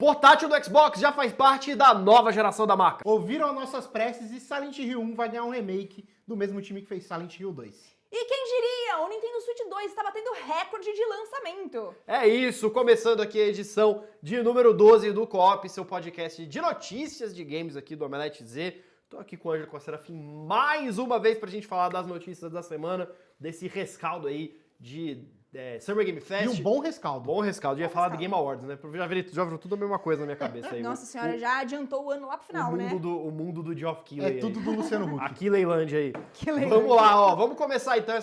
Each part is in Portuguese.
Portátil do Xbox já faz parte da nova geração da marca. Ouviram nossas preces e Silent Hill 1 vai ganhar um remake do mesmo time que fez Silent Hill 2. E quem diria, o Nintendo Switch 2 está batendo recorde de lançamento. É isso, começando aqui a edição de número 12 do Co-op, seu podcast de notícias de games aqui do Omelete Z. Tô aqui com o Ângelo e com a Serafim mais uma vez pra gente falar das notícias da semana, desse rescaldo aí de Summer Game Fest. E um bom rescaldo. Bom rescaldo, ia Bom falar de rescaldo. Game Awards, né? Já virou tudo a mesma coisa na minha cabeça aí. Nossa senhora, já adiantou o ano lá pro final, né? O mundo do Geoff Keighley. É tudo do Luciano Huck. Aqui Leilândia aí. Que legal. Vamos lá, ó. Vamos começar então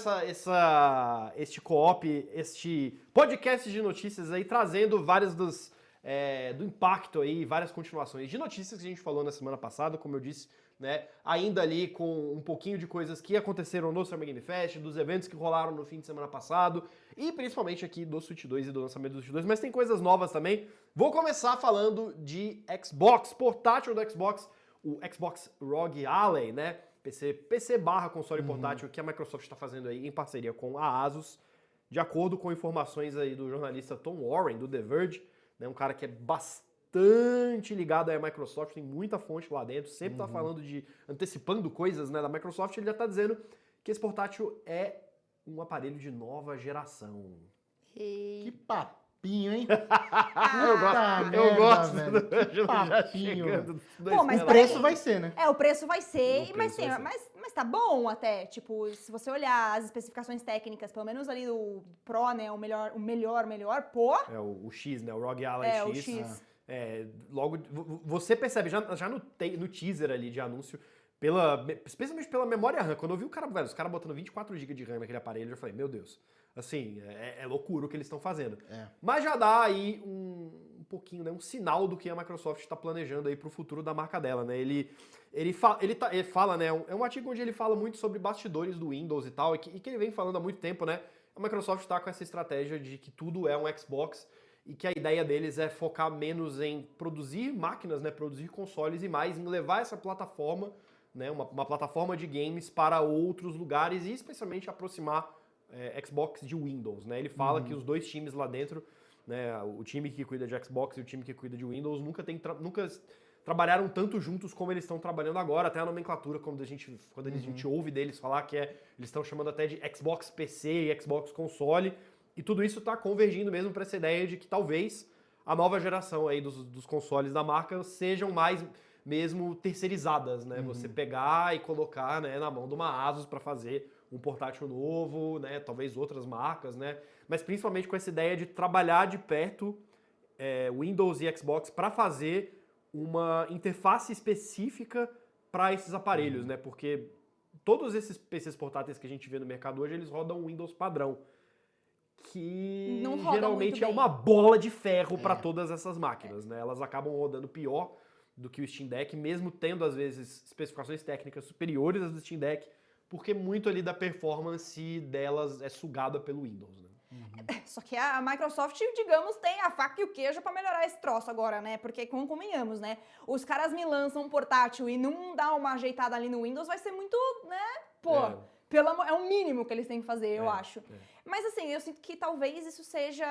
este co-op, este podcast de notícias aí, trazendo várias do impacto aí, várias continuações de notícias que a gente falou na semana passada, como eu disse, né? Ainda ali com um pouquinho de coisas que aconteceram no Summer Game Fest, dos eventos que rolaram no fim de semana passado, e principalmente aqui do Switch 2 e do lançamento do Switch 2, mas tem coisas novas também. Vou começar falando de Xbox, portátil do Xbox, o Xbox ROG Ally, né? PC barra console portátil que a Microsoft está fazendo aí em parceria com a Asus, de acordo com informações aí do jornalista Tom Warren, do The Verge, né? Um cara que é bastante ligado à Microsoft, tem muita fonte lá dentro, sempre tá falando antecipando coisas, né, da Microsoft. Ele já tá dizendo que esse portátil é um aparelho de nova geração. Que papinho, hein? Eu gosto velho. do Ângelo já papinho. chegando. Pô, mas O peraí. preço vai ser, né? O preço vai ser, O mas, preço vai mas tá bom até, tipo, se você olhar as especificações técnicas, pelo menos ali do Pro, né, o melhor, pô, É o X, né, o ROG Ally o X. X. Logo, você percebe, já no teaser ali de anúncio, especialmente pela memória RAM, quando eu vi os caras botando 24 GB de RAM naquele aparelho, eu já falei, meu Deus, assim, é loucura o que eles estão fazendo. Mas já dá aí um pouquinho, né, um sinal do que a Microsoft está planejando aí pro futuro da marca dela, né? Ele fala, né, é um artigo onde ele fala muito sobre bastidores do Windows e tal, e que ele vem falando há muito tempo, né? A Microsoft está com essa estratégia de que tudo é um Xbox e que a ideia deles é focar menos em produzir máquinas, né, produzir consoles e mais em levar essa plataforma, né, uma plataforma de games para outros lugares e especialmente aproximar Xbox de Windows, né? Ele fala que os dois times lá dentro, né, o time que cuida de Xbox e o time que cuida de Windows nunca trabalharam tanto juntos como eles estão trabalhando agora, até a nomenclatura, quando a gente ouve deles falar que eles estão chamando até de Xbox PC e Xbox console, e tudo isso está convergindo mesmo para essa ideia de que talvez a nova geração aí dos consoles da marca sejam mais mesmo terceirizadas, né? Você pegar e colocar, né, na mão de uma Asus para fazer um portátil novo, né? Talvez outras marcas, né? Mas principalmente com essa ideia de trabalhar de perto Windows e Xbox para fazer uma interface específica para esses aparelhos, né? Porque todos esses PCs portáteis que a gente vê no mercado hoje, eles rodam Windows padrão, que Não roda geralmente muito é bem. uma bola de ferro para todas essas máquinas, né? Elas acabam rodando pior do que o Steam Deck, mesmo tendo às vezes especificações técnicas superiores às do Steam Deck, porque muito ali da performance delas é sugada pelo Windows, né? Só que a Microsoft, digamos, tem a faca e o queijo pra melhorar esse troço agora, né? Porque, como convenhamos, né? Os caras me lançam um portátil e não dá uma ajeitada ali no Windows, vai ser muito, né? Pô, é o mínimo que eles têm que fazer, eu acho. Mas, assim, eu sinto que talvez isso seja...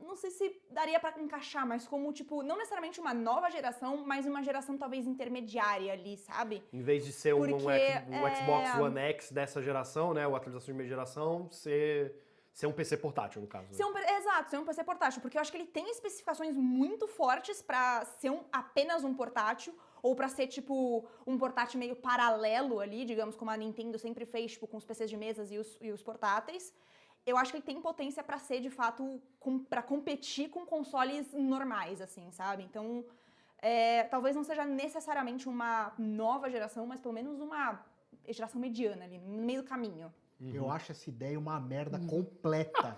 Não sei se daria pra encaixar, mas como, tipo, não necessariamente uma nova geração, mas uma geração talvez intermediária ali, sabe? Em vez de ser um Porque, Xbox One X dessa geração, né? Ou atualização de meia geração, ser um PC portátil, no caso. Exato, ser um PC portátil, porque eu acho que ele tem especificações muito fortes pra ser apenas um portátil, ou pra ser, tipo, um portátil meio paralelo ali, digamos, como a Nintendo sempre fez, tipo, com os PCs de mesas e os portáteis. Eu acho que ele tem potência pra ser, de fato, pra competir com consoles normais, assim, sabe? Então, talvez não seja necessariamente uma nova geração, mas pelo menos uma geração mediana ali, no meio do caminho. Eu acho essa ideia uma merda completa.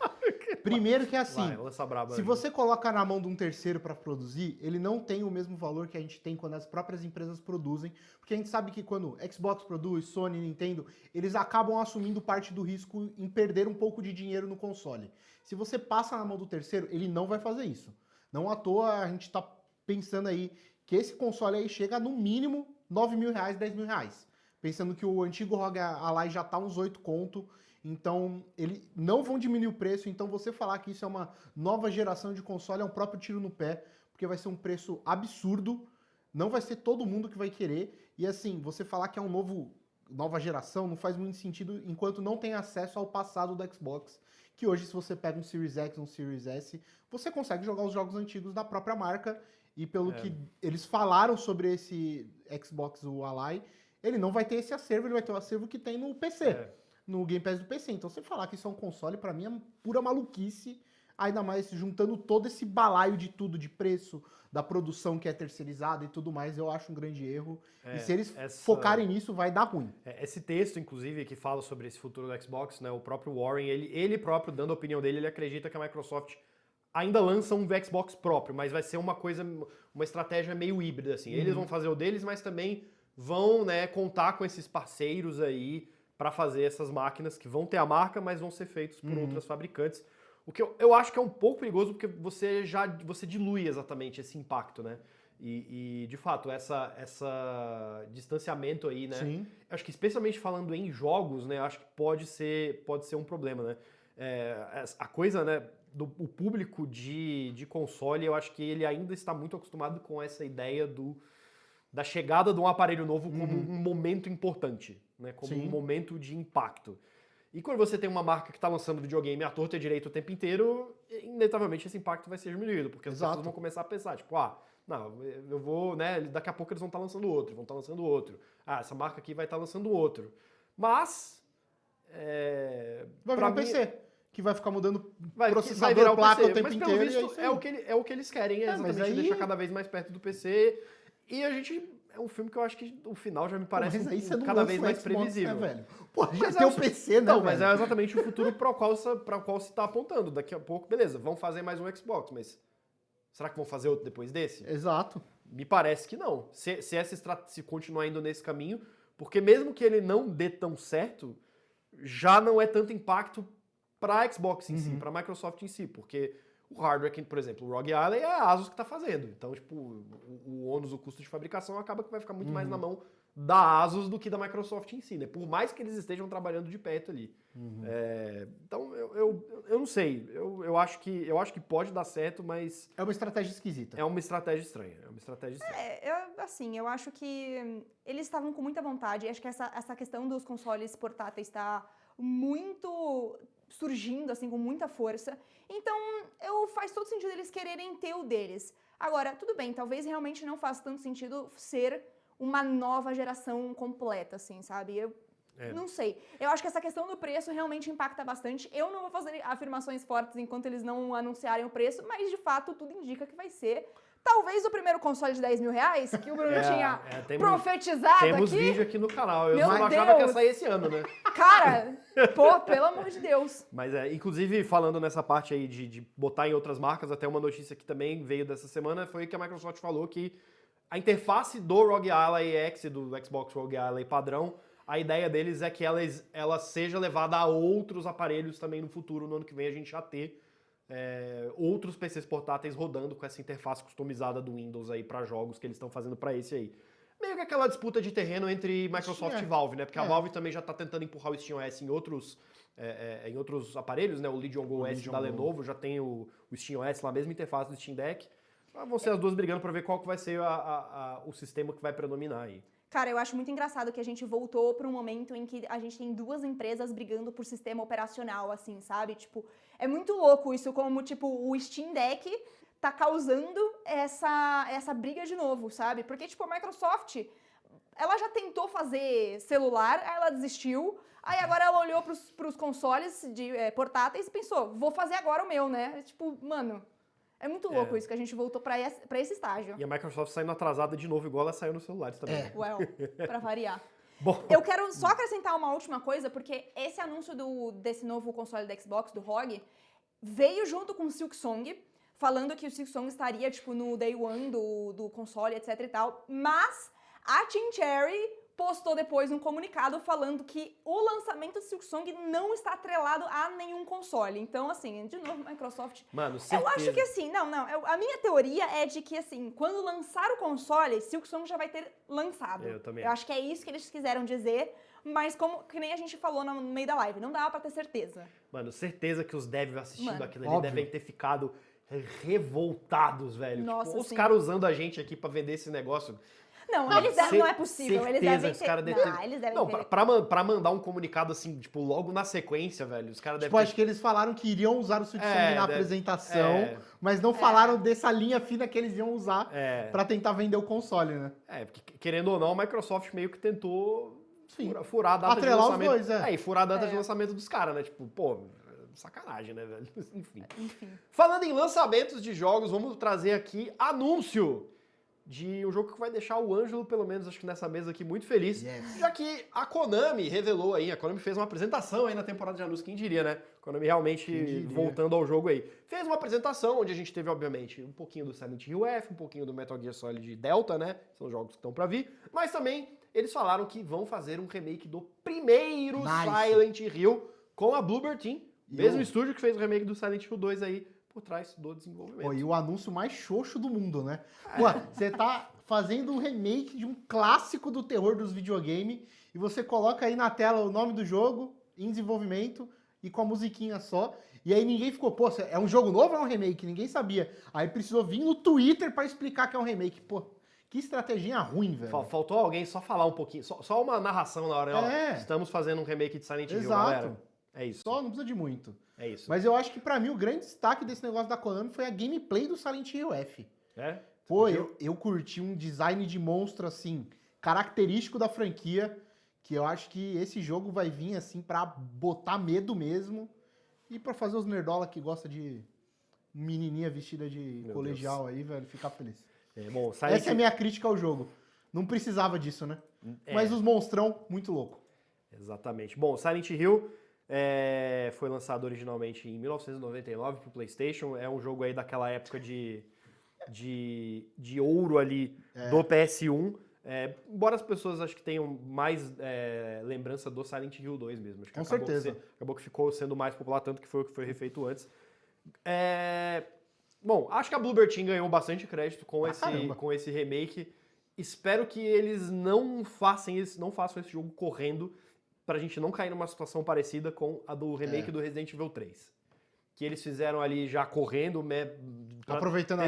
Primeiro que assim, Vai, lança braba se aí. você coloca na mão de um terceiro para produzir, ele não tem o mesmo valor que a gente tem quando as próprias empresas produzem, porque a gente sabe que quando Xbox produz, Sony, Nintendo, eles acabam assumindo parte do risco em perder um pouco de dinheiro no console. Se você passa na mão do terceiro, ele não vai fazer isso. Não à toa a gente tá pensando aí que esse console aí chega no mínimo R$9.000, R$10.000. Pensando que o antigo ROG Ally já tá uns 8 conto, então eles não vão diminuir o preço, então você falar que isso é uma nova geração de console é um próprio tiro no pé, porque vai ser um preço absurdo, não vai ser todo mundo que vai querer, e assim, você falar que é nova geração não faz muito sentido enquanto não tem acesso ao passado do Xbox, que hoje se você pega um Series X, um Series S, você consegue jogar os jogos antigos da própria marca, e pelo que eles falaram sobre esse Xbox, o Ally, ele não vai ter esse acervo, ele vai ter o acervo que tem no PC, no Game Pass do PC. Então você falar que isso é um console, pra mim é pura maluquice, ainda mais juntando todo esse balaio de tudo, de preço, da produção que é terceirizada e tudo mais, eu acho um grande erro. E se eles focarem nisso, vai dar ruim. Esse texto, inclusive, que fala sobre esse futuro do Xbox, né, o próprio Warren, ele próprio, dando a opinião dele, ele acredita que a Microsoft ainda lança um Xbox próprio, mas vai ser uma estratégia meio híbrida, assim. Eles vão fazer o deles, mas também vão, né, contar com esses parceiros aí para fazer essas máquinas que vão ter a marca, mas vão ser feitos por outras fabricantes. O que eu acho que é um pouco perigoso, porque você dilui exatamente esse impacto, né? E de fato, essa distanciamento aí, né? Sim. Acho que especialmente falando em jogos, né? Acho que pode ser um problema, né? A coisa, né? O público de console, eu acho que ele ainda está muito acostumado com essa ideia da chegada de um aparelho novo como um momento importante, né? Como um momento de impacto. E quando você tem uma marca que está lançando videogame à torta e direito o tempo inteiro, inevitavelmente esse impacto vai ser diminuído, porque as pessoas vão começar a pensar, tipo, não, eu vou, né, daqui a pouco eles vão estar lançando outro. Essa marca aqui vai estar lançando outro. Mas, vai virar um PC, que vai ficar mudando vai processador, virar placa PC, o tempo mas inteiro. pelo visto é o que eles querem, exatamente deixar cada vez mais perto do PC. E a gente... É um filme que eu acho que o final já me parece cada vez mais previsível. Né, velho? Pô, já tem o PC, né, não, mas é exatamente o futuro para o qual se está apontando. Daqui a pouco, beleza, vão fazer mais um Xbox, mas será que vão fazer outro depois desse? Exato. Me parece que não. Se continuar indo nesse caminho, porque mesmo que ele não dê tão certo, já não é tanto impacto para a Xbox em si, para a Microsoft em si, porque o hardware, por exemplo, o ROG Ally é a Asus que está fazendo. Então, tipo, o ônus, o custo de fabricação acaba que vai ficar muito mais na mão da Asus do que da Microsoft em si, né? Por mais que eles estejam trabalhando de perto ali. Então, eu não sei. Eu acho que pode dar certo, mas... É uma estratégia esquisita. É uma estratégia estranha. Eu acho que eles estavam com muita vontade. Acho que essa questão dos consoles portáteis está muito surgindo, assim, com muita força. Então, faz todo sentido eles quererem ter o deles. Agora, tudo bem, talvez realmente não faça tanto sentido ser uma nova geração completa, assim, sabe? Não sei. Eu acho que essa questão do preço realmente impacta bastante. Eu não vou fazer afirmações fortes enquanto eles não anunciarem o preço, mas, de fato, tudo indica que vai ser... Talvez o primeiro console de 10 mil reais, que o Bruno tinha profetizado aqui. Temos vídeo aqui no canal. Eu não achava que ia sair esse ano, né? Cara, pô, pelo amor de Deus. Mas, inclusive, falando nessa parte aí de botar em outras marcas, até uma notícia que também veio dessa semana, foi que a Microsoft falou que a interface do ROG Ally X, do Xbox ROG Ally padrão, a ideia deles é que ela seja levada a outros aparelhos também no futuro, no ano que vem a gente já ter outros PCs portáteis rodando com essa interface customizada do Windows aí para jogos que eles estão fazendo para esse aí. Meio que aquela disputa de terreno entre Microsoft e Valve, né? Porque a Valve também já tá tentando empurrar o SteamOS em outros aparelhos, né? O Legion Go S da Lenovo já tem o SteamOS lá, a mesma interface do Steam Deck. Vão ser as duas brigando para ver qual que vai ser o sistema que vai predominar aí. Cara, eu acho muito engraçado que a gente voltou para um momento em que a gente tem duas empresas brigando por sistema operacional, assim, sabe? Tipo, é muito louco isso, como, tipo, o Steam Deck tá causando essa briga de novo, sabe? Porque, tipo, a Microsoft, ela já tentou fazer celular, aí ela desistiu, aí agora ela olhou pros consoles portáteis e pensou, vou fazer agora o meu, né? Tipo, mano... É muito louco isso, que a gente voltou pra esse estágio. E a Microsoft saindo atrasada de novo, igual ela saiu nos celulares também. Pra variar. Bom. Eu quero só acrescentar uma última coisa, porque esse anúncio desse novo console da Xbox, do ROG, veio junto com o Silksong, falando que o Silksong estaria, tipo, no day one do console, etc e tal. Mas a Team Cherry postou depois um comunicado falando que o lançamento do Silksong não está atrelado a nenhum console. Então, assim, de novo, Microsoft... Mano, certeza. Eu acho que assim, a minha teoria é de que, assim, quando lançar o console, Silksong já vai ter lançado. Eu também. Eu acho que é isso que eles quiseram dizer, mas que nem a gente falou no meio da live, não dava pra ter certeza. Mano, certeza que os devs assistindo aquilo ali óbvio. devem ter ficado revoltados, velho. Nossa, tipo, os sim. caras usando a gente aqui pra vender esse negócio. Não, eles devem, não é possível. Eles Certeza, devem os ter... caras devem ter... Não, eles devem Não, ter... pra mandar um comunicado assim, tipo, logo na sequência, velho, os caras Tipo, devem acho que eles falaram que iriam usar o Switch Sony na apresentação, mas não falaram dessa linha fina que eles iam usar pra tentar vender o console, né? porque querendo ou não, a Microsoft meio que tentou Sim. furar a data de Atrelar os lançamento. dois, e furar a data de lançamento dos caras, né? Tipo, pô, sacanagem, né, velho? Enfim. Enfim. Falando em lançamentos de jogos, vamos trazer aqui anúncio de um jogo que vai deixar o Ângelo, pelo menos, acho que nessa mesa aqui, muito feliz. Yes. Já que a Konami revelou aí, a Konami fez uma apresentação aí na temporada de anúncio, quem diria, né? A Konami realmente voltando ao jogo aí. Fez uma apresentação onde a gente teve, obviamente, um pouquinho do Silent Hill F, um pouquinho do Metal Gear Solid Delta, né? São jogos que estão pra vir. Mas também eles falaram que vão fazer um remake do primeiro Silent Hill com a Bloober Team, mesmo estúdio que fez o remake do Silent Hill 2 aí, por trás do desenvolvimento. Pô, e o anúncio mais xoxo do mundo, né? Pô, você tá fazendo um remake de um clássico do terror dos videogames e você coloca aí na tela o nome do jogo, em desenvolvimento e com a musiquinha só. E aí ninguém ficou, pô, é um jogo novo ou é um remake? Ninguém sabia. Aí precisou vir no Twitter pra explicar que é um remake. Pô, que estratégia ruim, velho. Faltou alguém só falar um pouquinho, só uma narração na hora, ó. Estamos fazendo um remake de Silent Hill, galera. É isso. Só não precisa de muito. É isso. Mas eu acho que pra mim o grande destaque desse negócio da Konami foi a gameplay do Silent Hill F. Pô, eu curti um design de monstro, assim, característico da franquia, que eu acho que esse jogo vai vir, assim, pra botar medo mesmo e pra fazer os nerdola que gosta de menininha vestida de colegial aí, velho, ficar feliz. Bom, Essa é a minha crítica ao jogo. Não precisava disso, né? Mas os monstrão, muito louco. Exatamente. Bom, Silent Hill foi lançado originalmente em 1999 pro PlayStation. É um jogo aí daquela época de ouro ali do PS1. Embora as pessoas acho que tenham mais lembrança do Silent Hill 2 mesmo. Acho que Com certeza. Acabou que ficou sendo mais popular, tanto que foi o que foi refeito antes. Bom, acho que a Bloober Team ganhou bastante crédito com esse remake. Espero que eles não façam esse jogo correndo pra gente não cair numa situação parecida com a do remake do Resident Evil 3. Que eles fizeram ali já correndo, aproveitando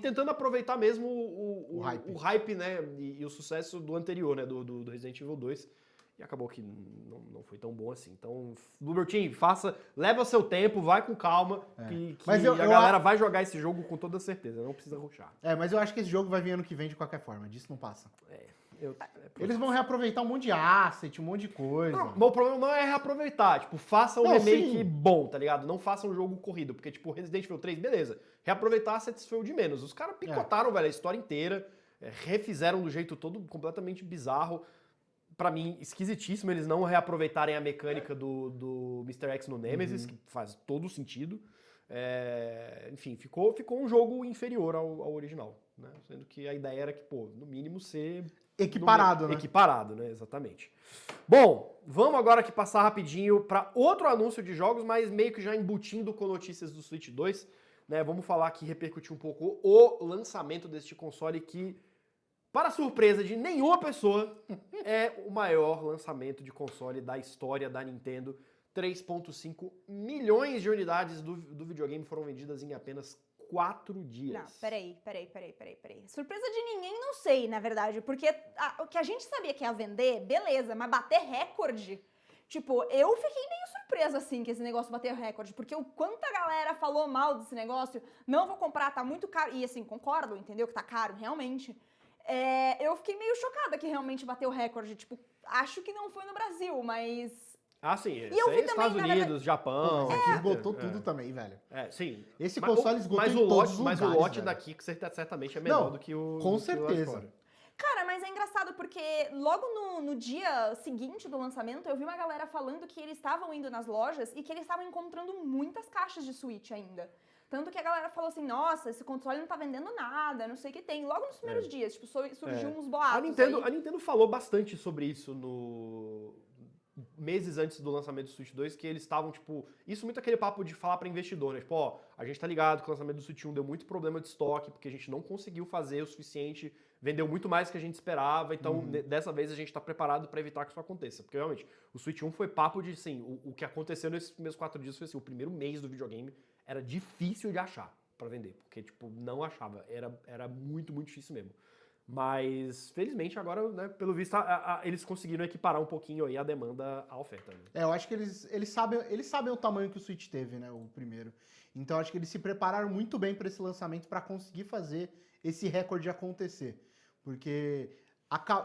tentando aproveitar mesmo o hype, né, e o sucesso do anterior, né, do Resident Evil 2. E acabou que não foi tão bom assim. Então, Bloober Team, leva seu tempo, vai com calma, que mas a galera vai jogar esse jogo com toda certeza, não precisa rushar. Mas eu acho que esse jogo vai vir ano que vem de qualquer forma, disso não passa. Eles vão reaproveitar um monte de asset, um monte de coisa. Não, o problema não é reaproveitar, tipo, faça um remake bom, tá ligado? Não faça um jogo corrido, porque, tipo, Resident Evil 3, beleza. Reaproveitar assets foi o de menos. Os caras picotaram, velho, a história inteira, refizeram do jeito todo completamente bizarro. Pra mim, esquisitíssimo eles não reaproveitarem a mecânica do Mr. X no Nemesis, que faz todo sentido. Enfim, ficou um jogo inferior ao original, né? Sendo que a ideia era que, pô, no mínimo ser... Equiparado, né? Equiparado, né? Exatamente. Bom, vamos agora aqui passar rapidinho para outro anúncio de jogos, mas meio que já embutindo com notícias do Switch 2, né? Vamos falar aqui, repercutir um pouco o lançamento deste console que, para surpresa de nenhuma pessoa, é o maior lançamento de console da história da Nintendo. 3,5 milhões de unidades do videogame foram vendidas em apenas 4 dias. Não, peraí. Surpresa de ninguém, não sei, na verdade, porque o que a gente sabia que ia vender, beleza, mas bater recorde, tipo, eu fiquei meio surpresa, assim, que esse negócio bateu recorde, porque o quanto a galera falou mal desse negócio, não vou comprar, tá muito caro, e assim, concordo, entendeu, que tá caro, realmente. Eu fiquei meio chocada que realmente bateu recorde, tipo, acho que não foi no Brasil, mas... Ah, sim. E eu vi também, Estados Unidos, Japão. Aqui esgotou tudo também, velho. Sim. Esse console esgotou em todos os lugares, mas o lote velho. daqui certamente é menor do que o... Com certeza. Cara, mas é engraçado porque logo no dia seguinte do lançamento, eu vi uma galera falando que eles estavam indo nas lojas e que eles estavam encontrando muitas caixas de Switch ainda. Tanto que a galera falou assim, nossa, esse console não tá vendendo nada, não sei o que tem. Logo nos primeiros dias, tipo, surgiu uns boatos A Nintendo falou bastante sobre isso meses antes do lançamento do Switch 2, que eles estavam, tipo... Isso muito aquele papo de falar pra investidor, né? Tipo, ó, a gente tá ligado que o lançamento do Switch 1 deu muito problema de estoque, porque a gente não conseguiu fazer o suficiente, vendeu muito mais do que a gente esperava, então dessa vez a gente tá preparado pra evitar que isso aconteça. Porque realmente, o Switch 1 foi papo de, assim, o que aconteceu nesses primeiros 4 dias foi assim, o primeiro mês do videogame era difícil de achar pra vender, porque, tipo, não achava. Era muito, muito difícil mesmo. Mas, felizmente, agora, né, pelo visto, eles conseguiram equiparar um pouquinho aí a demanda à oferta. Né? Eu acho que eles sabem o tamanho que o Switch teve, né, o primeiro. Então, acho que eles se prepararam muito bem para esse lançamento para conseguir fazer esse recorde acontecer. Porque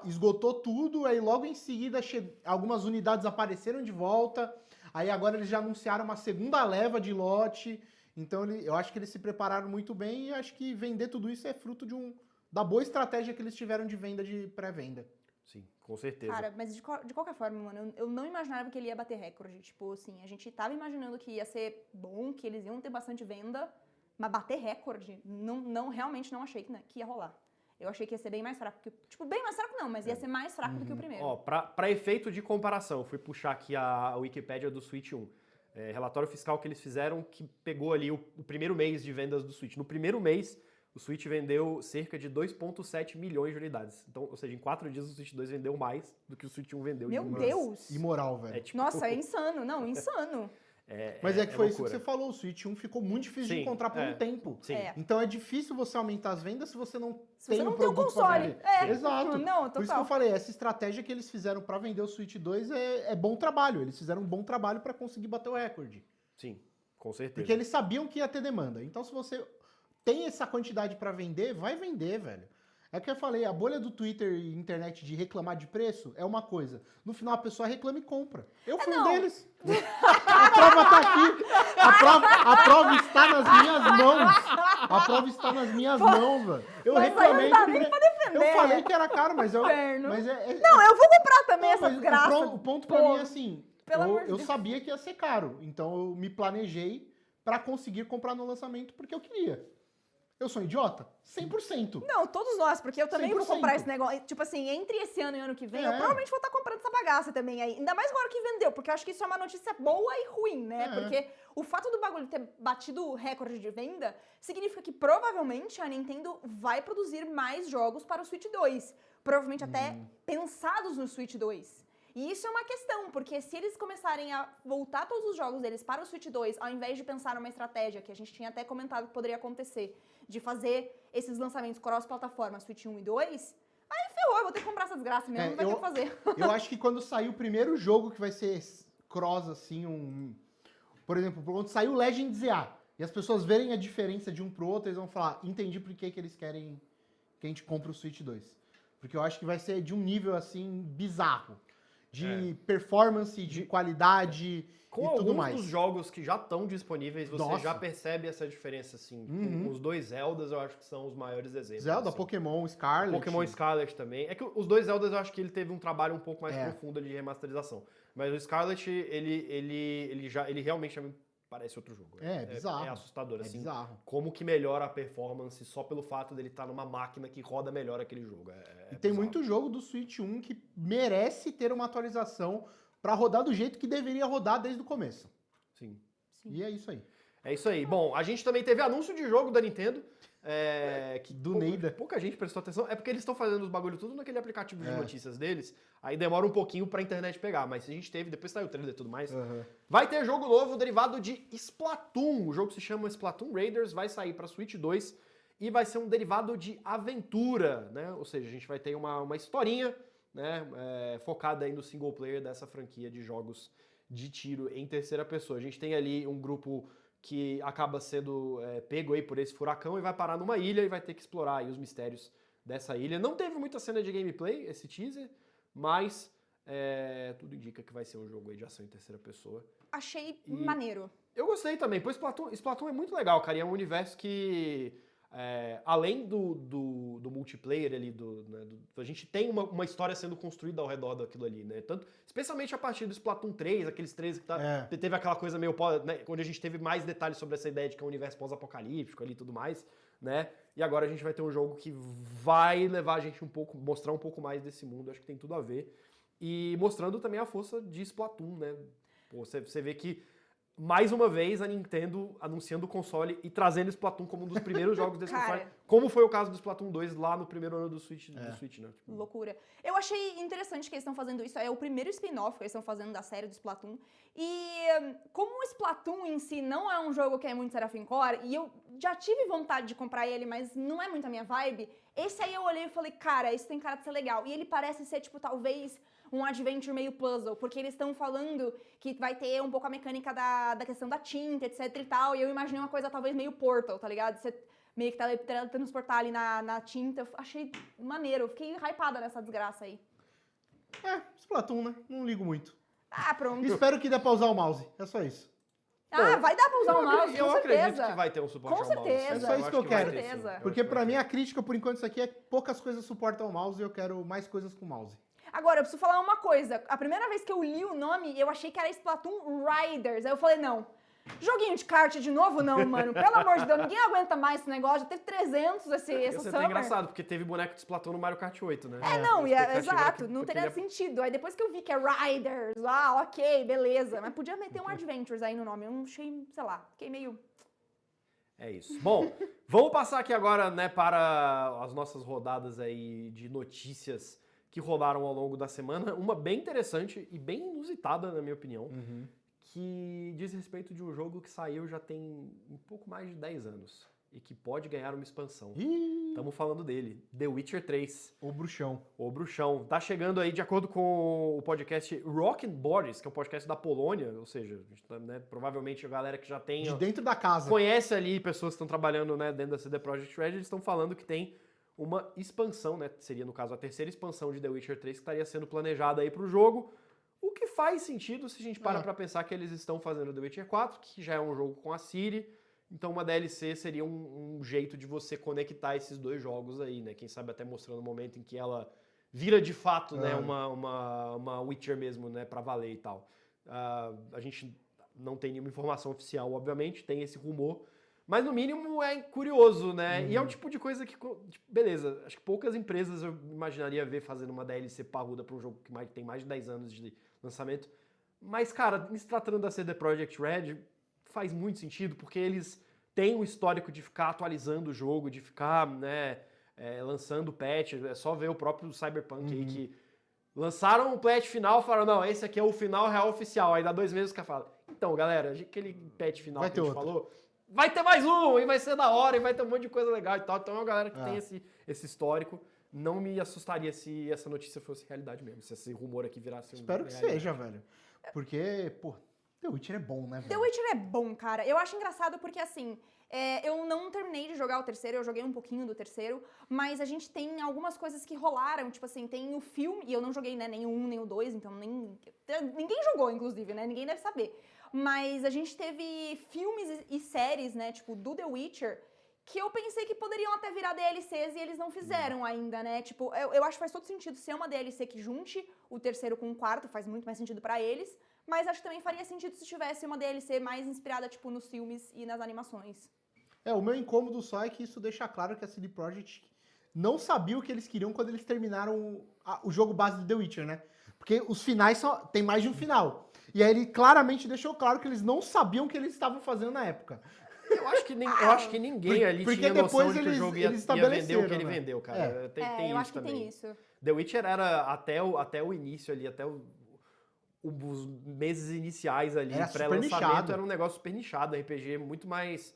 esgotou tudo, aí logo em seguida algumas unidades apareceram de volta, aí agora eles já anunciaram uma segunda leva de lote. Então, eu acho que eles se prepararam muito bem e acho que vender tudo isso é fruto da boa estratégia que eles tiveram de venda de pré-venda. Sim, com certeza. Cara, mas de qualquer forma, mano, eu não imaginava que ele ia bater recorde. Tipo, assim, a gente tava imaginando que ia ser bom, que eles iam ter bastante venda, mas bater recorde, realmente não achei que ia rolar. Eu achei que ia ser bem mais fraco. Tipo, bem mais fraco não, mas ia ser mais fraco do que o primeiro. Ó, pra efeito de comparação, fui puxar aqui a Wikipédia do Switch 1. Relatório fiscal que eles fizeram que pegou ali o primeiro mês de vendas do Switch. No primeiro mês, o Switch vendeu cerca de 2,7 milhões de unidades. Então, ou seja, em 4 dias o Switch 2 vendeu mais do que o Switch 1 vendeu. Meu Deus! Imoral, velho. Nossa, é insano. Não, insano. Mas foi isso loucura. que você falou, o Switch 1 ficou muito difícil de encontrar por um tempo. Sim. É. Então é difícil você aumentar as vendas se você não Se você tem não um tem um produto pra console. vender. Exato. Não, Por isso que eu total. falei, essa estratégia que eles fizeram pra vender o Switch 2 é bom trabalho. Eles fizeram um bom trabalho pra conseguir bater o recorde. Sim, com certeza. Porque eles sabiam que ia ter demanda. Então se você tem essa quantidade pra vender, vai vender, velho. É que eu falei, a bolha do Twitter e internet de reclamar de preço é uma coisa. No final a pessoa reclama e compra. Eu fui um não. deles. A prova tá aqui. A prova está nas minhas mãos. A prova está nas minhas mãos, velho. Eu Mas aí reclamei. não dá nem pra defender. Eu falei que era caro, mas eu. Inferno. Mas Não, eu vou comprar também essa mas desgraça. o ponto pra mim é assim. Pelo amor de Eu Deus. sabia que ia ser caro. Então eu me planejei pra conseguir comprar no lançamento porque eu queria. Eu sou um idiota? 100%. Não, todos nós, porque eu também vou 100%. comprar esse negócio. Tipo assim, entre esse ano e ano que vem, eu É. provavelmente vou estar comprando essa bagaça também aí. Ainda mais agora que vendeu, porque eu acho que isso é uma notícia boa e ruim, né? É. Porque o fato do bagulho ter batido o recorde de venda significa que provavelmente a Nintendo vai produzir mais jogos para o Switch 2. Provavelmente até pensados no Switch 2. E isso é uma questão, porque se eles começarem a voltar todos os jogos deles para o Switch 2, ao invés de pensar numa estratégia que a gente tinha até comentado que poderia acontecer, de fazer esses lançamentos cross-plataforma Switch 1 e 2, aí ferrou, eu vou ter que comprar essa desgraça mesmo, não vai ter o que fazer. Eu acho que quando sair o primeiro jogo que vai ser cross, assim, por exemplo, quando sair o Legend ZA, e as pessoas verem a diferença de um pro outro, eles vão falar, entendi por que eles querem que a gente compre o Switch 2. Porque eu acho que vai ser de um nível, assim, bizarro. De performance, de qualidade Com e tudo alguns mais. dos jogos que já estão disponíveis, você Nossa. já percebe essa diferença, assim. Os dois Zeldas eu acho que são os maiores exemplos. Zelda, assim. Pokémon, Scarlet. Pokémon Scarlet também. É que os dois Zeldas eu acho que ele teve um trabalho um pouco mais É. profundo ali de remasterização. Mas o Scarlet, ele realmente me parece outro jogo. É bizarro. É assustador, É assim. bizarro. Como que melhora a performance só pelo fato dele estar numa máquina que roda melhor aquele jogo. E tem bizarro. muito jogo do Switch 1 que merece ter uma atualização pra rodar do jeito que deveria rodar desde o começo. Sim. E é isso aí. É isso aí. Bom, a gente também teve anúncio de jogo da Nintendo. Que Do Neida. pouca gente prestou atenção. É porque eles estão fazendo os bagulho tudo naquele aplicativo de notícias deles. Aí demora um pouquinho pra internet pegar. Mas a gente teve, depois saiu o trailer e tudo mais. Vai ter jogo novo derivado de Splatoon. O jogo se chama Splatoon Raiders, vai sair pra Switch 2 e vai ser um derivado de aventura, né? Ou seja, a gente vai ter uma historinha, né, focada aí no single player dessa franquia de jogos de tiro em terceira pessoa. A gente tem ali um grupo que acaba sendo pego aí por esse furacão e vai parar numa ilha e vai ter que explorar aí os mistérios dessa ilha. Não teve muita cena de gameplay, esse teaser, mas tudo indica que vai ser um jogo aí de ação em terceira pessoa. Achei maneiro. Eu gostei também, pois Splatoon é muito legal, cara, e é um universo que, além do multiplayer ali, a gente tem uma história sendo construída ao redor daquilo ali, né? Tanto, especialmente a partir do Splatoon 3, aqueles 3 que teve aquela coisa meio, né, onde a gente teve mais detalhes sobre essa ideia de que é um universo pós-apocalíptico ali e tudo mais, né? E agora a gente vai ter um jogo que vai levar a gente mostrar um pouco mais desse mundo, acho que tem tudo a ver. E mostrando também a força de Splatoon, né? Pô, você vê que mais uma vez, a Nintendo anunciando o console e trazendo Splatoon como um dos primeiros jogos desse Cara. console, como foi o caso do Splatoon 2 lá no primeiro ano do Switch, né? Tipo, Loucura. Eu achei interessante que eles estão fazendo isso. É o primeiro spin-off que eles estão fazendo da série do Splatoon. E como o Splatoon em si não é um jogo que é muito Seraphim Core, e eu já tive vontade de comprar ele, mas não é muito a minha vibe, esse aí eu olhei e falei, cara, isso tem cara de ser legal. E ele parece ser, tipo, talvez um adventure meio puzzle, porque eles estão falando que vai ter um pouco a mecânica da questão da tinta, etc e tal, e eu imaginei uma coisa talvez meio Portal, tá ligado? Você meio que teletransportar ali na tinta. Eu achei maneiro, eu fiquei hypada nessa desgraça aí. Splatoon, né? Não ligo muito. Ah, pronto. Espero que dê pra usar o mouse. É só isso. Vai dar pra usar o mouse, eu com acredito certeza. que vai ter um suporte Com ao mouse. certeza. É só isso acho que eu vai quero. ter, sim. Certeza. Eu Porque acho que pra vai mim ter. a crítica, por enquanto, isso aqui é poucas coisas suportam o mouse e eu quero mais coisas com o mouse. Agora, eu preciso falar uma coisa. A primeira vez que eu li o nome, eu achei que era Splatoon Riders. Aí eu falei, não. Joguinho de kart de novo? Não, mano. Pelo amor de Deus, ninguém aguenta mais esse negócio. Já teve 300 essa Isso é até summer. engraçado, porque teve boneco de Splatoon no Mario Kart 8, né? Não, A expectativa era exato, que não teria aquele- sentido. Aí depois que eu vi que é Riders, ok, beleza. Mas podia meter um Adventures aí no nome. Eu não achei, sei lá, fiquei meio... É isso. Bom, vamos passar aqui agora, né, para as nossas rodadas aí de notícias que rolaram ao longo da semana. Uma bem interessante e bem inusitada, na minha opinião, que diz respeito de um jogo que saiu já tem um pouco mais de 10 anos e que pode ganhar uma expansão. Ih, Estamos falando dele, The Witcher 3. o bruxão. O bruxão. Tá chegando aí, de acordo com o podcast Rock and Boris, que é um podcast da Polônia, ou seja, a gente tá, né, provavelmente a galera que já tem... De dentro da casa. conhece ali pessoas que estão trabalhando, né, dentro da CD Projekt Red, eles estão falando que tem uma expansão, né, seria no caso a terceira expansão de The Witcher 3 que estaria sendo planejada aí pro jogo, o que faz sentido se a gente para pra pensar que eles estão fazendo The Witcher 4, que já é um jogo com a Ciri, então uma DLC seria um jeito de você conectar esses dois jogos aí, né, quem sabe até mostrando o momento em que ela vira de fato, né, uma Witcher mesmo, né, pra valer e tal. A gente não tem nenhuma informação oficial, obviamente, tem esse rumor, mas no mínimo é curioso, né? E é o tipo de coisa que, tipo, beleza, acho que poucas empresas eu imaginaria ver fazendo uma DLC parruda para um jogo que tem mais de 10 anos de lançamento. Mas, cara, se tratando da CD Projekt Red, faz muito sentido, porque eles têm um histórico de ficar atualizando o jogo, de ficar, né, lançando patch. É só ver o próprio Cyberpunk aí que lançaram um patch final, falaram, não, esse aqui é o final real oficial. Aí dá 2 meses que fala, então, galera, aquele patch final Vai que a gente ter outro. falou, vai ter mais um, e vai ser da hora, e vai ter um monte de coisa legal e tal. Então é uma galera que tem esse histórico. Não me assustaria se essa notícia fosse realidade mesmo, se esse rumor aqui virasse um Espero que realidade. seja, velho. Porque, pô, The Witcher é bom, né, velho? The Witcher é bom, cara. Eu acho engraçado porque, assim, eu não terminei de jogar o terceiro, eu joguei um pouquinho do terceiro, mas a gente tem algumas coisas que rolaram, tipo assim, tem o filme, e eu não joguei, né, nem o 1, nem o 2, então ninguém jogou, inclusive, né, ninguém deve saber. Mas a gente teve filmes e séries, né, tipo, do The Witcher, que eu pensei que poderiam até virar DLCs e eles não fizeram ainda, né? Tipo, eu acho que faz todo sentido ser uma DLC que junte o terceiro com o quarto, faz muito mais sentido pra eles, mas acho que também faria sentido se tivesse uma DLC mais inspirada, tipo, nos filmes e nas animações. O meu incômodo só é que isso deixa claro que a CD Projekt não sabia o que eles queriam quando eles terminaram o jogo base do The Witcher, né? Porque os finais tem mais de um final. E aí ele claramente deixou claro que eles não sabiam o que eles estavam fazendo na época. Eu acho que ninguém ali Porque tinha noção depois de que o eles- jogo eles ia vender o que estabeleceram, ele né? vendeu, cara. Tem eu isso acho que também. tem isso. The Witcher era até o início ali, até os meses iniciais ali, Era super pré-lançamento, nichado. era um negócio super nichado, RPG muito mais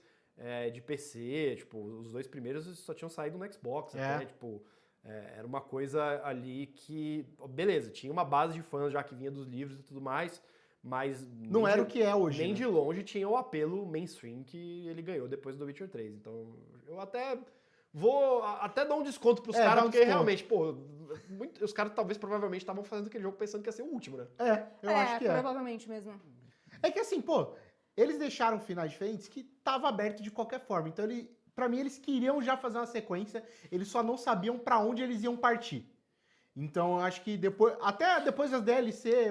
de PC, tipo, os 2 primeiros só tinham saído no Xbox, até, tipo, era uma coisa ali que, beleza, tinha uma base de fãs já que vinha dos livros e tudo mais, mas Não era o que é hoje, nem né? de longe tinha o apelo mainstream que ele ganhou depois do Witcher 3. Então, eu até vou até dar um desconto pros Dá caras, um porque desconto. realmente, pô, os caras provavelmente estavam fazendo aquele jogo pensando que ia ser o último, né? Eu acho que é. Provavelmente mesmo. É que assim, pô, eles deixaram finais diferentes que tava aberto de qualquer forma. Então, pra mim, eles queriam já fazer uma sequência, eles só não sabiam pra onde eles iam partir. Então, eu acho que até depois das DLC,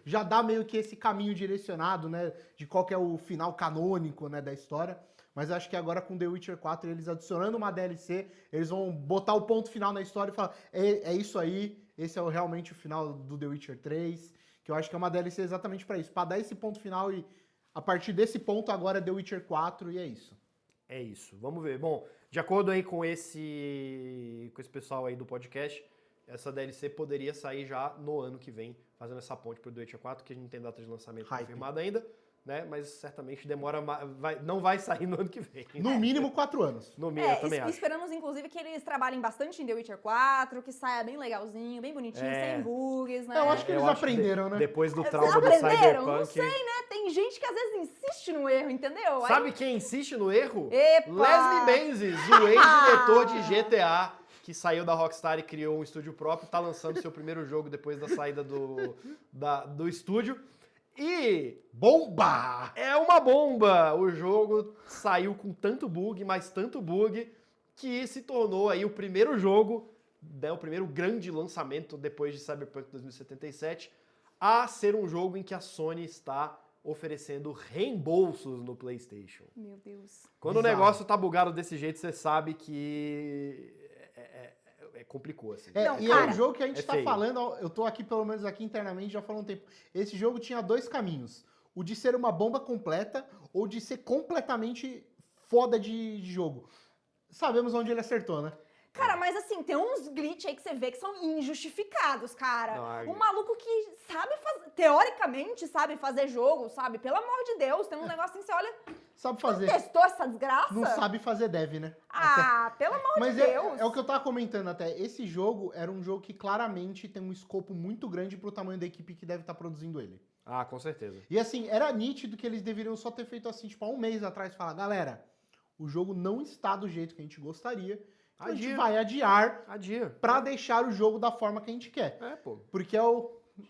já dá meio que esse caminho direcionado, né, de qual que é o final canônico, né, da história. Mas eu acho que agora com The Witcher 4, eles adicionando uma DLC, eles vão botar o ponto final na história e falar, é isso aí, esse é realmente o final do The Witcher 3, que eu acho que é uma DLC exatamente pra isso, pra dar esse ponto final e A partir desse ponto, agora é The Witcher 4 e é isso. É isso, vamos ver. Bom, de acordo aí com esse pessoal aí do podcast, essa DLC poderia sair já no ano que vem, fazendo essa ponte pro The Witcher 4, que a gente não tem data de lançamento Hype. confirmada ainda, né? Mas certamente demora não vai sair no ano que vem. No mínimo 4 anos. No mínimo, eu também acho. Esperamos, inclusive, que eles trabalhem bastante em The Witcher 4, que saia bem legalzinho, bem bonitinho, sem bugs, né? Eu acho que eles aprenderam, né? Depois do trauma do Aprenderam? Cyberpunk... Não sei, né? Tem gente que às vezes insiste no erro, entendeu? Sabe quem insiste no erro? Epa! Leslie Benzies, o ex-diretor de GTA, que saiu da Rockstar e criou um estúdio próprio, está lançando seu primeiro jogo depois da saída do estúdio. E Bomba! é uma bomba! O jogo saiu com tanto bug, mas tanto bug, que se tornou aí o primeiro jogo, né, o primeiro grande lançamento depois de Cyberpunk 2077, a ser um jogo em que a Sony está oferecendo reembolsos no PlayStation. Meu Deus. Quando Bizarro. o negócio tá bugado desse jeito, você sabe que complicou, assim. Não, E cara, é um jogo que a gente é tá feio. falando, eu tô aqui pelo menos aqui internamente já falo um tempo. Esse jogo tinha 2 caminhos. O de ser uma bomba completa ou de ser completamente foda de jogo. Sabemos onde ele acertou, né? Cara, mas assim, tem uns glitch aí que você vê que são injustificados, cara. Não, Um maluco que sabe fazer, teoricamente sabe fazer jogo, sabe? Pelo amor de Deus, tem um negócio assim, você olha, Sabe fazer. testou essa desgraça? Não sabe fazer dev, né? Ah, pelo amor Mas de Deus. é o que eu tava comentando até. Esse jogo era um jogo que claramente tem um escopo muito grande pro tamanho da equipe que deve estar produzindo ele. Ah, com certeza. E assim, era nítido que eles deveriam só ter feito assim, tipo, há um mês atrás, falar, galera, o jogo não está do jeito que a gente gostaria, então a gente Adia. vai adiar Adia. pra deixar o jogo da forma que a gente quer. É, pô. Porque é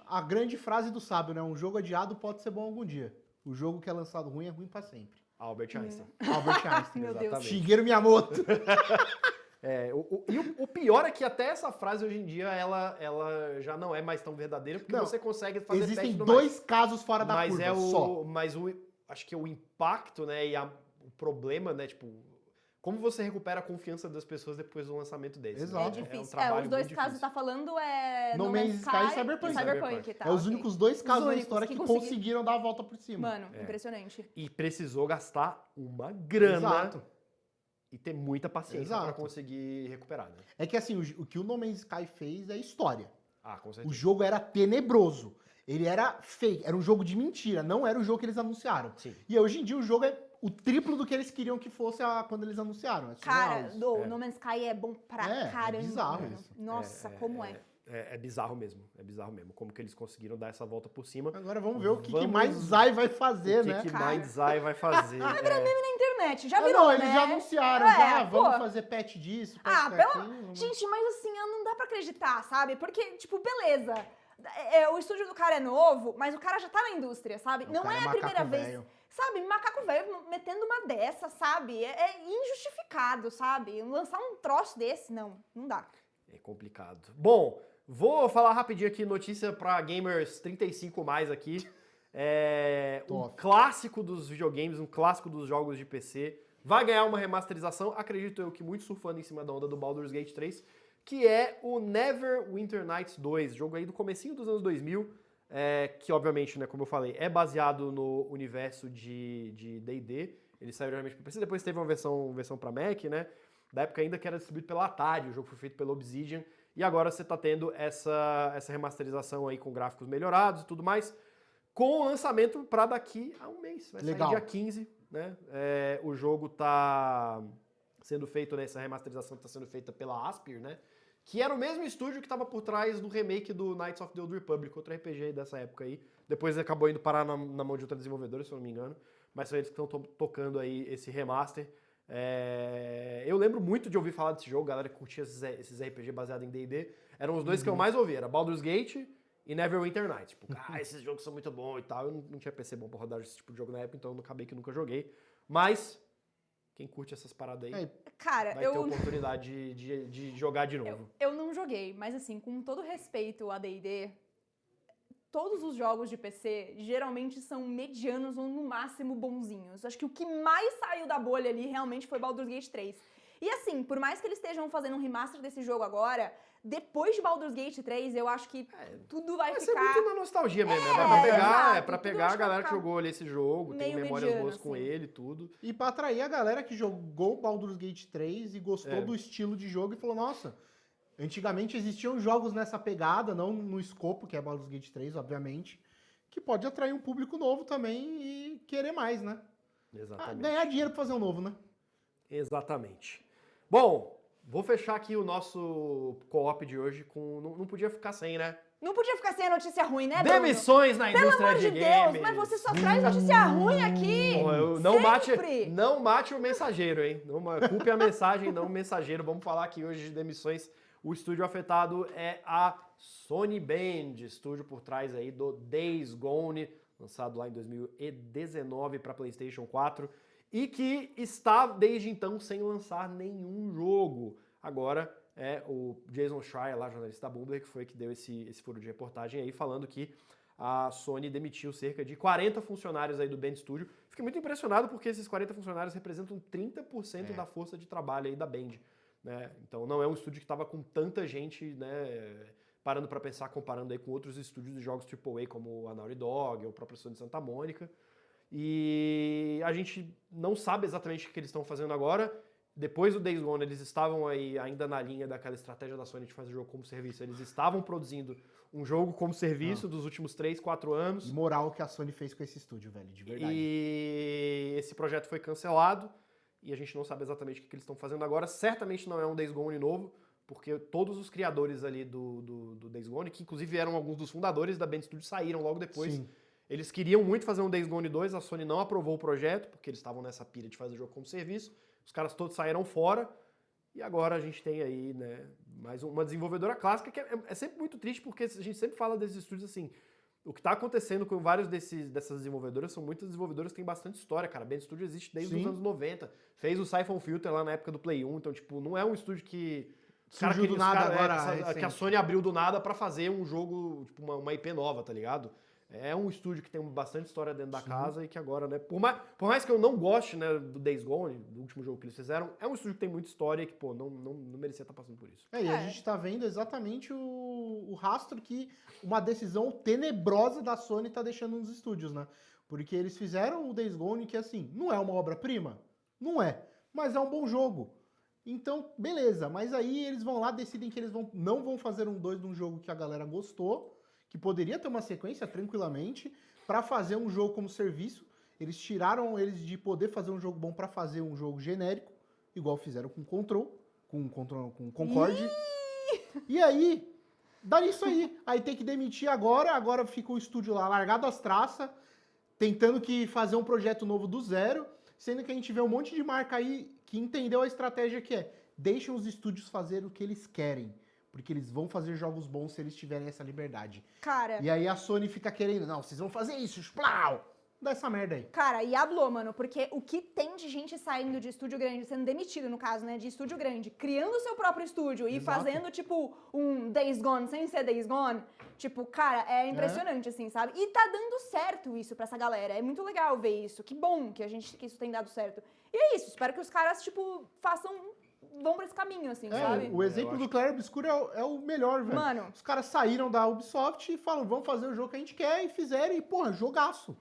a grande frase do sábio, né? Um jogo adiado pode ser bom algum dia. O jogo que é lançado ruim é ruim pra sempre. Albert Einstein. Albert Einstein. Meu Deus. Exatamente. Shigeru Miyamoto. E o pior é que até essa frase hoje em dia, ela já não é mais tão verdadeira, porque Não. você consegue fazer Existem teste no 2 casos fora da mas curva, é só. acho que o impacto, né, e o problema, né, tipo, como você recupera a confiança das pessoas depois do lançamento desse? Exato. É um difícil. trabalho Os dois muito casos que difícil. tá falando é No Man's Sky e Cyberpunk. Cyberpunk, tá? É os ok. únicos 2 casos na únicos história que que conseguiram. conseguiram dar a volta por cima. Mano, impressionante. E precisou gastar uma grana Exato. e ter muita paciência Exato. para conseguir recuperar, né? É que assim, o que o No Man's Sky fez é história. Ah, com O certeza. jogo era tenebroso. Ele era fake, era um jogo de mentira, não era o jogo que eles anunciaram. Sim. E hoje em dia o jogo é o triplo do que eles queriam que fosse quando eles anunciaram. É surreal Cara, isso. do No Man's Sky é bom pra É caramba. bizarro mano. isso. Nossa, como é. É bizarro mesmo, como que eles conseguiram dar essa volta por cima. Agora vamos ver o que Vamos- mais Zai vai fazer, O que né? que cara? Mind's Eye vai fazer? Na internet, já Ah, virou, não, né? eles já anunciaram, vamos pô. fazer patch disso, patch Ah, daquilo. Gente, mas assim, não dá pra acreditar, sabe? Porque, tipo, beleza. O estúdio do cara é novo, mas o cara já tá na indústria, sabe? O Não cara é é a macaco primeira vez. velho. Sabe, macaco velho metendo uma dessa, sabe? É injustificado, sabe? Lançar um troço desse, não dá. É complicado. Bom, vou falar rapidinho aqui, notícia pra gamers 35 mais aqui. Um Top. clássico dos videogames, um clássico dos jogos de PC. Vai ganhar uma remasterização, acredito eu que muito surfando em cima da onda do Baldur's Gate 3, que é o Neverwinter Nights 2, jogo aí do comecinho dos anos 2000, que obviamente, né, como eu falei, é baseado no universo de D&D. Ele saiu realmente para PC, depois teve uma versão para Mac, né? Da época ainda que era distribuído pela Atari, o jogo foi feito pela Obsidian, e agora você tá tendo essa remasterização aí com gráficos melhorados e tudo mais, com o lançamento para daqui a um mês. Vai Legal. sair dia 15, né? O jogo tá sendo feito, né? Essa remasterização tá sendo feita pela Aspyr, né? Que era o mesmo estúdio que estava por trás do remake do Knights of the Old Republic, outro RPG dessa época aí. Depois acabou indo parar na mão de outra desenvolvedora, se eu não me engano. Mas são eles que estão tocando aí esse remaster. Eu lembro muito de ouvir falar desse jogo, galera que curtia esses RPG baseados em D&D. Eram os dois que eu mais ouvia, era Baldur's Gate e Neverwinter Nights. Tipo, esses jogos são muito bons e tal. Eu não tinha PC bom pra rodar esse tipo de jogo na época, então eu acabei que nunca joguei. Mas, quem curte essas paradas aí, Cara, vai ter oportunidade de jogar de novo. eu não joguei, mas assim, com todo respeito a D&D, todos os jogos de PC geralmente são medianos ou no máximo bonzinhos. Acho que o que mais saiu da bolha ali realmente foi Baldur's Gate 3. E assim, por mais que eles estejam fazendo um remaster desse jogo agora, depois de Baldur's Gate 3, eu acho que tudo vai Vai ser ficar muito na nostalgia mesmo, né? exato, É pra tudo pegar acho a que vai galera que ficar jogou ali esse jogo, tem meio memórias mediano, boas com assim. ele e tudo. E pra atrair a galera que jogou Baldur's Gate 3 e gostou É. do estilo de jogo e falou, nossa, antigamente existiam jogos nessa pegada, não no escopo, que é Baldur's Gate 3, obviamente, que pode atrair um público novo também e querer mais, né? Exatamente. Ganhar dinheiro pra fazer um novo, né? Exatamente. Bom, vou fechar aqui o nosso co-op de hoje com... Não podia ficar sem, né? Não podia ficar sem a notícia ruim, né, Bruno? Demissões na Pelo indústria amor de de Deus, games. mas você só traz notícia ruim aqui. Pô, Sempre. não mate o mensageiro, hein? Não culpe a mensagem, não o mensageiro. Vamos falar aqui hoje de demissões. O estúdio afetado é a Sony Band, estúdio por trás aí do Days Gone, lançado lá em 2019 para PlayStation 4, e que está desde então sem lançar nenhum jogo. Agora é o Jason Schreier, lá, jornalista da Bloomberg, que foi que deu esse furo de reportagem aí, falando que a Sony demitiu cerca de 40 funcionários aí do Band Studio. Fiquei muito impressionado porque esses 40 funcionários representam 30% da força de trabalho aí da Band, né? Então não é um estúdio que estava com tanta gente, né, parando para pensar, comparando aí com outros estúdios de jogos AAA como a Naughty Dog ou o próprio Sony Santa Mônica. E a gente não sabe exatamente o que eles estão fazendo agora. Depois do Days Gone, eles estavam aí ainda na linha daquela estratégia da Sony de fazer jogo como serviço. Eles estavam produzindo um jogo como serviço dos últimos 3, 4 anos. Imoral que a Sony fez com esse estúdio, velho, de verdade. E esse projeto foi cancelado e a gente não sabe exatamente o que eles estão fazendo agora. Certamente não é um Days Gone novo, porque todos os criadores ali do Days Gone, que inclusive eram alguns dos fundadores da Band Studio, saíram logo depois. Sim. Eles queriam muito fazer um Days Gone 2, a Sony não aprovou o projeto, porque eles estavam nessa pilha de fazer jogo como serviço. Os caras todos saíram fora e agora a gente tem aí, né, mais uma desenvolvedora clássica, que é sempre muito triste, porque a gente sempre fala desses estúdios assim, o que está acontecendo com vários dessas desenvolvedoras são muitas desenvolvedoras que têm bastante história, cara. A Band Studio existe desde os anos 90, fez o Siphon Filter lá na época do Play 1, então, tipo, não é um estúdio que... Surgiu do nada agora, que a Sony abriu do nada pra fazer um jogo, tipo, uma IP nova, tá ligado? É um estúdio que tem bastante história dentro da casa e que agora, né, por mais que eu não goste, né, do Days Gone, do último jogo que eles fizeram, é um estúdio que tem muita história e que, pô, não merecia estar passando por isso. E a gente tá vendo exatamente o rastro que uma decisão tenebrosa da Sony tá deixando nos estúdios, né? Porque eles fizeram o Days Gone que, assim, não é uma obra-prima? Não é. Mas é um bom jogo. Então, beleza. Mas aí eles vão lá, decidem que eles não vão fazer um 2 de um jogo que a galera gostou, que poderia ter uma sequência tranquilamente, para fazer um jogo como serviço. Eles tiraram eles de poder fazer um jogo bom para fazer um jogo genérico, igual fizeram com Control, com Concorde. E aí, dá isso aí. Aí tem que demitir agora fica o estúdio lá largado às traças, tentando que fazer um projeto novo do zero, sendo que a gente vê um monte de marca aí que entendeu a estratégia que é, deixem os estúdios fazer o que eles querem. Porque eles vão fazer jogos bons se eles tiverem essa liberdade. Cara... E aí a Sony fica querendo, não, vocês vão fazer isso, plau! Dá essa merda aí. Cara, e hablou, mano, porque o que tem de gente saindo de estúdio grande, sendo demitido, no caso, né, de estúdio grande, criando o seu próprio estúdio e fazendo, tipo, um Days Gone sem ser Days Gone, tipo, cara, é impressionante, assim, sabe? E tá dando certo isso pra essa galera, é muito legal ver isso, que bom que isso tem dado certo. E é isso, espero que os caras, tipo, vão pra esse caminho, assim, sabe? O exemplo do Clair Obscur é o melhor, velho. Mano. Os caras saíram da Ubisoft e falaram, vamos fazer o jogo que a gente quer, e fizeram, e, porra, jogaço.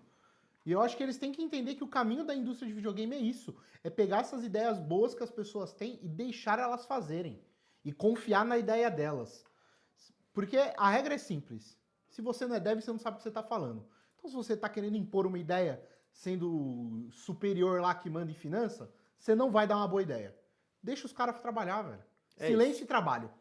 E eu acho que eles têm que entender que o caminho da indústria de videogame é isso. É pegar essas ideias boas que as pessoas têm e deixar elas fazerem. E confiar na ideia delas. Porque a regra é simples. Se você não é dev, você não sabe o que você está falando. Então, se você está querendo impor uma ideia sendo superior lá que manda em finança, você não vai dar uma boa ideia. Deixa os caras trabalhar, velho. Silêncio e trabalho.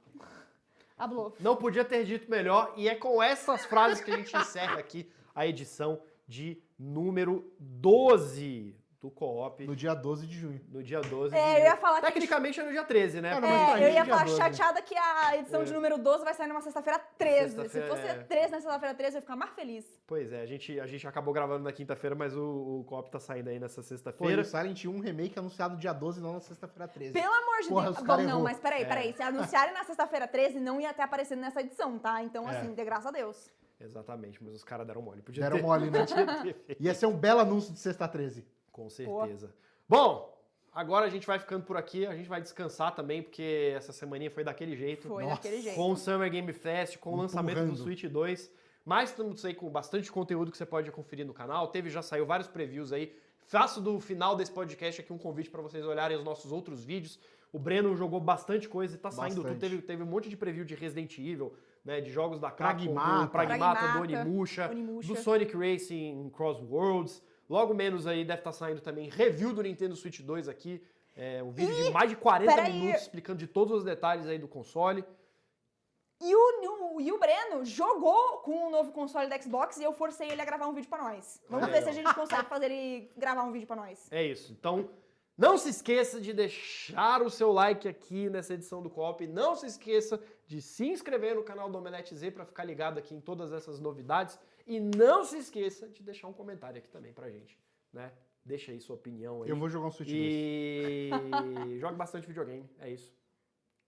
Hablou. Não podia ter dito melhor, e é com essas frases que a gente encerra aqui a edição de número 12 do Co-op. No dia 12 de junho. No dia 12 É, de eu ia falar que... Tecnicamente é no dia 13, né? eu ia falar dia 12. chateada que a edição de número 12 vai sair numa sexta-feira 13. Se Sexta-feira, fosse 13 na sexta-feira 13, eu ia ficar mais feliz. Pois é, a gente acabou gravando na quinta-feira, mas o Co-op tá saindo aí nessa Pô, e sexta-feira. o Silent 1 Remake anunciado dia 12, não na sexta-feira 13. Pelo amor de Porra, Deus. os Bom, cara não, errou. mas peraí. Se anunciarem na sexta-feira 13, não ia ter aparecido nessa edição, tá? Então, assim, de graças a Deus. Exatamente, mas os caras deram mole. Podia Deram ter. mole, né? Ia ser um belo anúncio de sexta 13. Com certeza. Bom, agora a gente vai ficando por aqui, a gente vai descansar também, porque essa semaninha foi daquele jeito. Foi Nossa. daquele jeito. Com o Summer Game Fest, com o lançamento do Empurrando. Switch 2. Mas estamos aí com bastante conteúdo que você pode conferir no canal. Já saiu vários previews aí. Faço do final desse podcast aqui um convite para vocês olharem os nossos outros vídeos. O Breno jogou bastante coisa e tá saindo tudo. Bastante. Teve um monte de preview de Resident Evil, né, de jogos da Capcom, Pragmata. do Pragmata, do Pragmata, Onimusha, Onimusha. do Sonic Racing Cross Worlds. Logo menos aí deve estar saindo também review do Nintendo Switch 2 aqui. Um vídeo de mais de 40 peraí. minutos explicando de todos os detalhes aí do console. E o Breno jogou com o novo console da Xbox e eu forcei ele a gravar um vídeo pra nós. Vamos Olha ver aí, se a ó. gente consegue fazer ele gravar um vídeo pra nós. É isso. Então, não se esqueça de deixar o seu like aqui nessa edição do Co-op. Não se esqueça de se inscrever no canal do Omelete Z para ficar ligado aqui em todas essas novidades. E não se esqueça de deixar um comentário aqui também pra gente, né? Deixa aí sua opinião aí. Eu vou jogar um Switch 2. E jogue bastante videogame. É isso.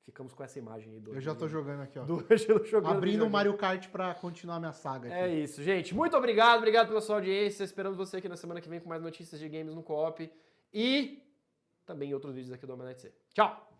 Ficamos com essa imagem aí do... Eu já tô jogando aqui, ó. do Angelo jogando Abrindo o videogame. Mario Kart pra continuar minha saga aqui. É isso, gente. Muito obrigado pela sua audiência. Esperamos você aqui na semana que vem com mais notícias de games no Co-op e também em outros vídeos aqui do Omelete Z. Tchau!